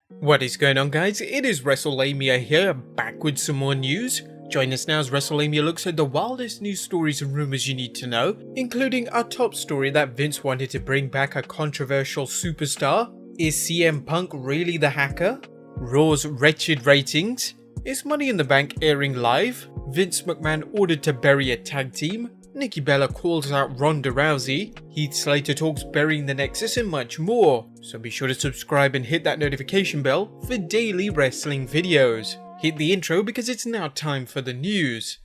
What is going on, guys? It is Wrestlelamia here, back with some more news. Join us now as Wrestlelamia looks at the wildest news stories and rumors you need to know, including our top story that Vince wanted to bring back a controversial superstar. Is CM Punk really the hacker? Raw's wretched ratings? Is Money in the Bank airing live? Vince McMahon ordered to bury a tag team? Nikki calls out Ronda Rousey, Heath Slater talks burying the Nexus, and much more. So be sure to subscribe and hit that notification bell for daily wrestling videos. Hit the intro because it's now time for the news.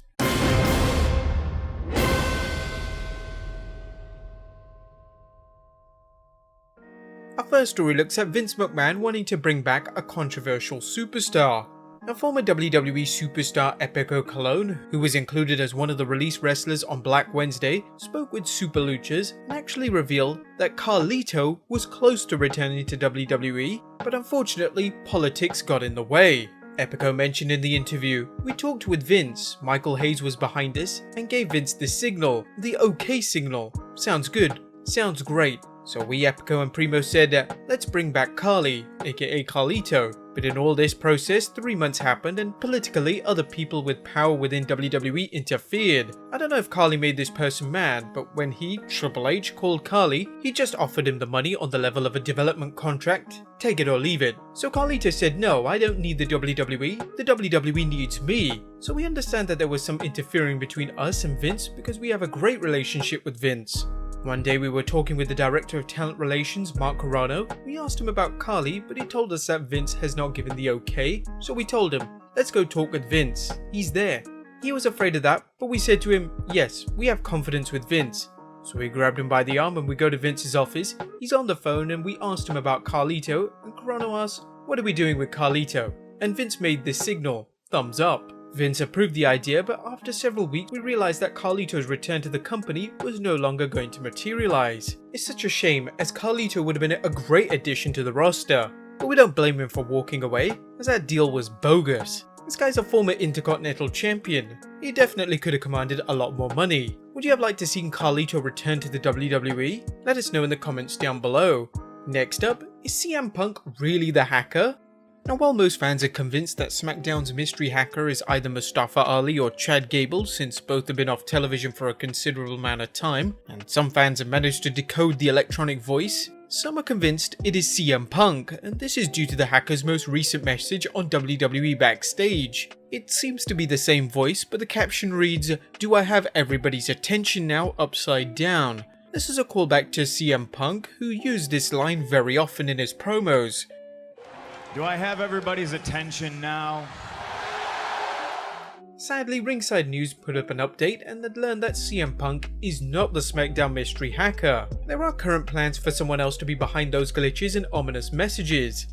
Our first story looks at Vince McMahon wanting to bring back a controversial superstar. A former WWE superstar Epico Colon, who was included as one of the released wrestlers on Black Wednesday, spoke with Super Luchas and actually revealed that Carlito was close to returning to WWE, but unfortunately politics got in the way. Epico mentioned in the interview, "We talked with Vince, Michael Hayes was behind us and gave Vince the signal, the OK signal. Sounds good, sounds great. So we, Epico and Primo, said, let's bring back Carly, aka Carlito. But in all this process, 3 months happened and politically other people with power within WWE interfered. I don't know if Carly made this person mad, but when he, Triple H, called Carly, he just offered him the money on the level of a development contract. Take it or leave it. So Carlito said, no, I don't need the WWE. The WWE needs me. So we understand that there was some interfering between us and Vince because we have a great relationship with Vince. One day we were talking with the Director of Talent Relations, Mark Carano. We asked him about Carly, but he told us that Vince has not given the okay, so we told him, let's go talk with Vince. He's there. He was afraid of that, but we said to him, yes, we have confidence with Vince. So we grabbed him by the arm and we go to Vince's office. He's on the phone and we asked him about Carlito, and Carano asked, what are we doing with Carlito? And Vince made this signal, thumbs up. Vince approved the idea, but after several weeks we realized that Carlito's return to the company was no longer going to materialize. It's such a shame, as Carlito would have been a great addition to the roster. But we don't blame him for walking away, as that deal was bogus. This guy's a former Intercontinental Champion. He definitely could have commanded a lot more money. Would you have liked to see Carlito return to the WWE? Let us know in the comments down below. Next up, is CM Punk really the hacker? Now, while most fans are convinced that SmackDown's mystery hacker is either Mustafa Ali or Chad Gable, since both have been off television for a considerable amount of time, and some fans have managed to decode the electronic voice, some are convinced it is CM Punk, and this is due to the hacker's most recent message on WWE Backstage. It seems to be the same voice, but the caption reads, "Do I have everybody's attention now?" upside down. This is a callback to CM Punk, who used this line very often in his promos. Do I have everybody's attention now? Sadly, Ringside News put up an update and had learned that CM Punk is not the SmackDown mystery hacker. There are current plans for someone else to be behind those glitches and ominous messages.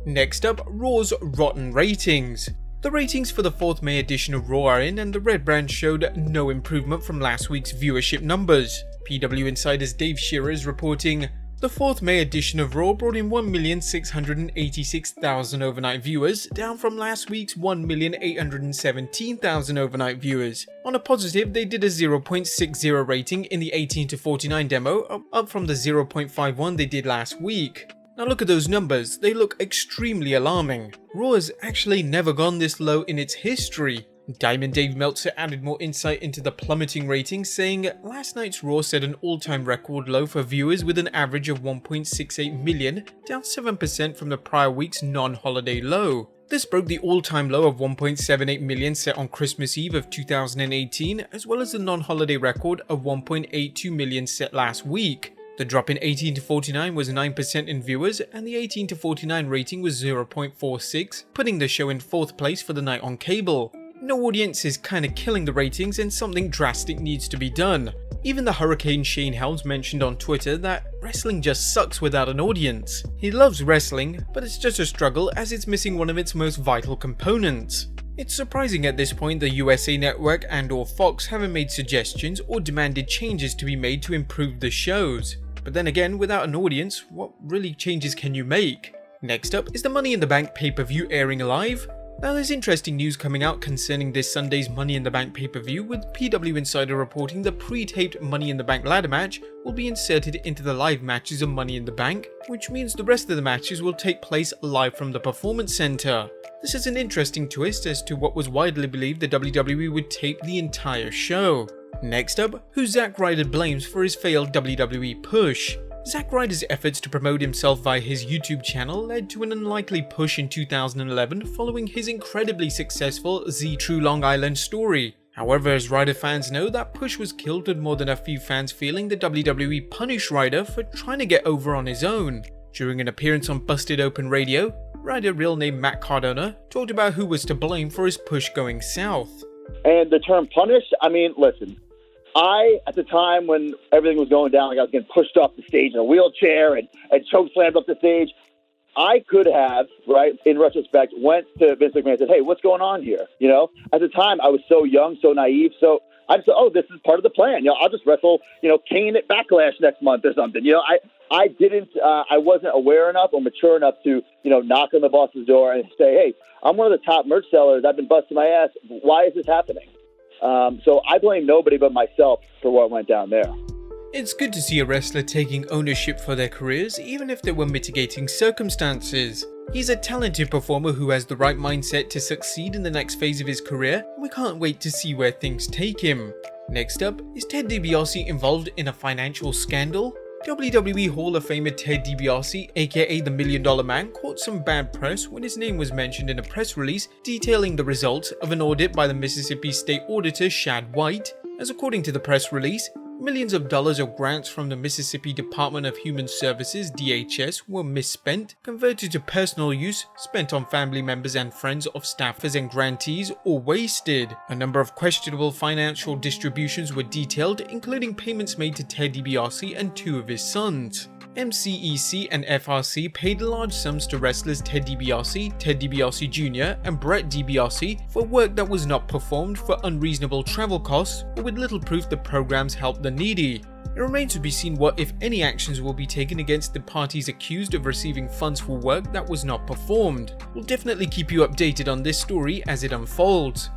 Next up, Raw's rotten ratings. The ratings for the 4th May edition of Raw are in, and the Red Brand showed no improvement from last week's viewership numbers. PW Insider's Dave Shearer is reporting, the 4th May edition of Raw brought in 1,686,000 overnight viewers, down from last week's 1,817,000 overnight viewers. On a positive, they did a 0.60 rating in the 18 to 49 demo, up from the 0.51 they did last week. Now look at those numbers, they look extremely alarming. Raw has actually never gone this low in its history. Diamond Dave Meltzer added more insight into the plummeting ratings, saying, last night's Raw set an all-time record low for viewers with an average of 1.68 million, down 7% from the prior week's non-holiday low. This broke the all-time low of 1.78 million set on Christmas Eve of 2018, as well as the non-holiday record of 1.82 million set last week. The drop in 18 to 49 was 9% in viewers, and the 18 to 49 rating was 0.46, putting the show in 4th place for the night on cable. No audience is kinda killing the ratings, and something drastic needs to be done. Even the Hurricane Shane Helms mentioned on Twitter that wrestling just sucks without an audience. He loves wrestling, but it's just a struggle as it's missing one of its most vital components. It's surprising at this point the USA Network and/or Fox haven't made suggestions or demanded changes to be made to improve the shows. But then again, without an audience, what really changes can you make? Next up is the Money in the Bank pay-per-view airing live. Now there's interesting news coming out concerning this Sunday's Money in the Bank pay-per-view, with PW Insider reporting the pre-taped Money in the Bank ladder match will be inserted into the live matches of Money in the Bank, which means the rest of the matches will take place live from the Performance Center. This is an interesting twist as to what was widely believed the WWE would tape the entire show. Next up, who Zack Ryder blames for his failed WWE push. Zack Ryder's efforts to promote himself via his YouTube channel led to an unlikely push in 2011 following his incredibly successful Z True Long Island story. However, as Ryder fans know, that push was killed with more than a few fans feeling the WWE punished Ryder for trying to get over on his own. During an appearance on Busted Open Radio, Ryder, real name Matt Cardona, talked about who was to blame for his push going south. And the term punished, I mean, listen. At the time when everything was going down, like I was getting pushed off the stage in a wheelchair and choke slammed up the stage, I could have, right, in retrospect, went to Vince McMahon and said, hey, what's going on here? You know, at the time, I was so young, so naive, so I just thought, oh, this is part of the plan. You know, I'll just wrestle, Kane at Backlash next month or something. You know, I wasn't aware enough or mature enough to, knock on the boss's door and say, hey, I'm one of the top merch sellers. I've been busting my ass. Why is this happening? So I blame nobody but myself for what went down there. It's good to see a wrestler taking ownership for their careers, even if there were mitigating circumstances. He's a talented performer who has the right mindset to succeed in the next phase of his career, and we can't wait to see where things take him. Next up, is Ted DiBiase involved in a financial scandal? WWE Hall of Famer Ted DiBiase, aka the $1 Million Man, caught some bad press when his name was mentioned in a press release detailing the results of an audit by the Mississippi State Auditor Shad White. As according to the press release, millions of dollars of grants from the Mississippi Department of Human Services (DHS) were misspent, converted to personal use, spent on family members and friends of staffers and grantees, or wasted. A number of questionable financial distributions were detailed, including payments made to Ted DiBiase and two of his sons. MCEC and FRC paid large sums to wrestlers Ted DiBiase Jr. and Brett DiBiase for work that was not performed for unreasonable travel costs or with little proof the programs helped the needy. It remains to be seen what, if any, actions will be taken against the parties accused of receiving funds for work that was not performed. We'll definitely keep you updated on this story as it unfolds.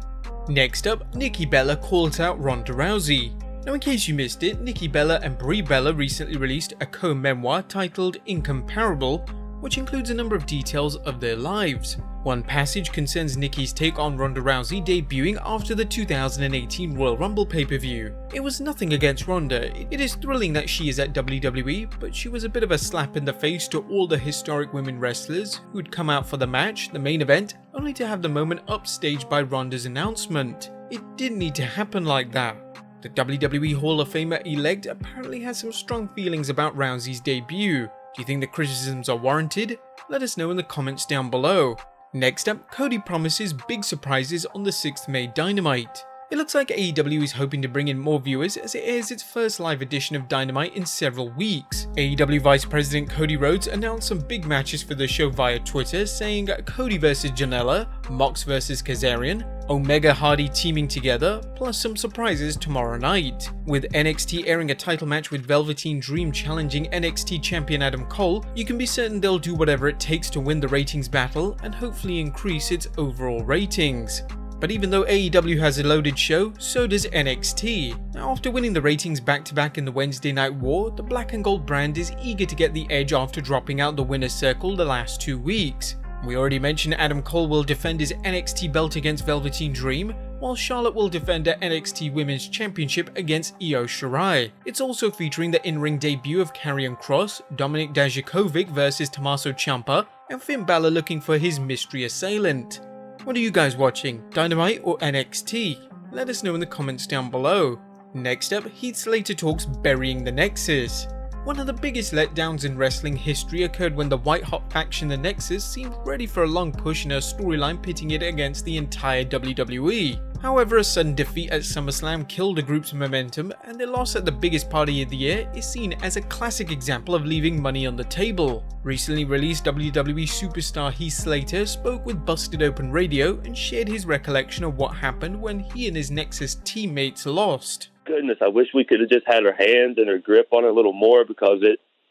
Next up, Nikki Bella calls out Ronda Rousey. Now, in case you missed it, Nikki Bella and Brie Bella recently released a co-memoir titled Incomparable, which includes a number of details of their lives. One passage concerns Nikki's take on Ronda Rousey debuting after the 2018 Royal Rumble pay-per-view. It was nothing against Ronda. It is thrilling that she is at WWE, but she was a bit of a slap in the face to all the historic women wrestlers who'd come out for the match, the main event, only to have the moment upstaged by Ronda's announcement. It didn't need to happen like that. The WWE Hall of Famer elect apparently has some strong feelings about Rousey's debut. Do you think the criticisms are warranted? Let us know in the comments down below. Next up, Cody promises big surprises on the 6th May Dynamite. It looks like AEW is hoping to bring in more viewers as it airs its first live edition of Dynamite in several weeks. AEW Vice President Cody Rhodes announced some big matches for the show via Twitter, saying Cody vs Janela, Mox vs Kazarian, Omega Hardy teaming together, plus some surprises tomorrow night. With NXT airing a title match with Velveteen Dream challenging NXT champion Adam Cole, you can be certain they'll do whatever it takes to win the ratings battle and hopefully increase its overall ratings. But even though AEW has a loaded show, so does NXT. Now, after winning the ratings back-to-back in the Wednesday Night War, the Black and Gold brand is eager to get the edge after dropping out the winner's circle the last 2 weeks. We already mentioned Adam Cole will defend his NXT belt against Velveteen Dream, while Charlotte will defend her NXT Women's Championship against Io Shirai. It's also featuring the in-ring debut of Karrion Kross, Dominik Dijakovic versus Tommaso Ciampa, and Finn Balor looking for his mystery assailant. What are you guys watching, Dynamite or NXT? Let us know in the comments down below. Next up, Heath Slater talks burying the Nexus. One of the biggest letdowns in wrestling history occurred when the white-hot faction the Nexus seemed ready for a long push in a storyline pitting it against the entire WWE. However, a sudden defeat at SummerSlam killed the group's momentum, and their loss at the biggest party of the year is seen as a classic example of leaving money on the table. Recently released WWE superstar Heath Slater spoke with Busted Open Radio and shared his recollection of what happened when he and his Nexus teammates lost. Goodness, I wish we could have just had our hands and our grip on it a little more, because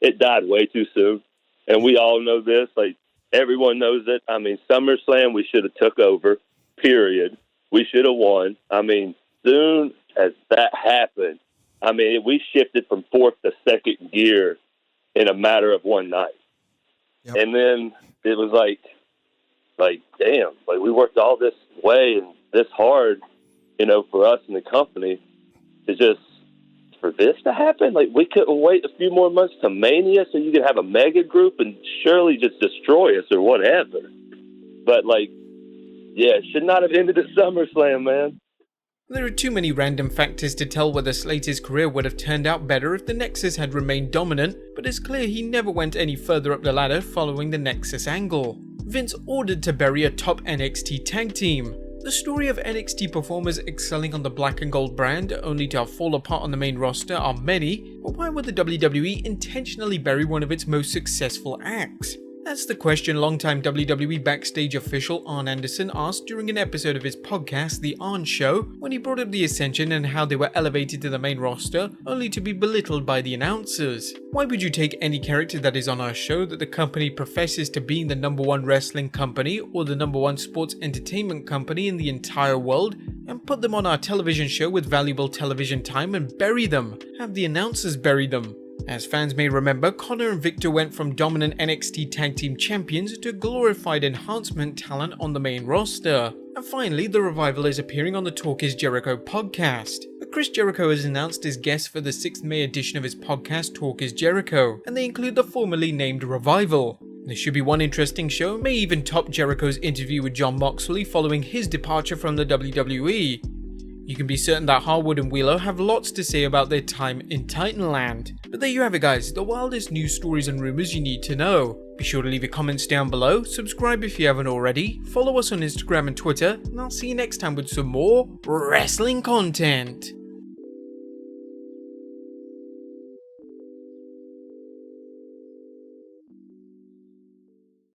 it died way too soon. And we all know this. Like, Everyone knows it. I mean, SummerSlam, we should have took over, period. We should have won. I mean, soon as that happened, I mean, we shifted from fourth to second gear in a matter of one night. Yep. And then it was like, damn, like we worked all this way and this hard, you know, for us in the company to just, for this to happen? Like, we couldn't wait a few more months to Mania so you could have a mega group and surely just destroy us or whatever. But, like, yeah, it should not have ended at SummerSlam, man. There are too many random factors to tell whether Slater's career would have turned out better if the Nexus had remained dominant, but it's clear he never went any further up the ladder following the Nexus angle. Vince ordered to bury a top NXT tag team. The story of NXT performers excelling on the black and gold brand only to fall apart on the main roster are many, but why would the WWE intentionally bury one of its most successful acts? That's the question longtime WWE Backstage official Arn Anderson asked during an episode of his podcast, The Arn Show, when he brought up the Ascension and how they were elevated to the main roster, only to be belittled by the announcers. Why would you take any character that is on our show that the company professes to being the #1 wrestling company or the #1 sports entertainment company in the entire world and put them on our television show with valuable television time and bury them? Have the announcers bury them? As fans may remember, Connor and Victor went from dominant NXT Tag Team Champions to glorified enhancement talent on the main roster. And finally, the Revival is appearing on the Talk is Jericho podcast. But Chris Jericho has announced his guests for the 6th May edition of his podcast Talk is Jericho, and they include the formerly named Revival. This should be one interesting show, may even top Jericho's interview with Jon Moxley following his departure from the WWE. You can be certain that Harwood and Wheeler have lots to say about their time in Titanland. But there you have it guys, the wildest news stories and rumors you need to know. Be sure to leave your comments down below, subscribe if you haven't already, follow us on Instagram and Twitter, and I'll see you next time with some more wrestling content.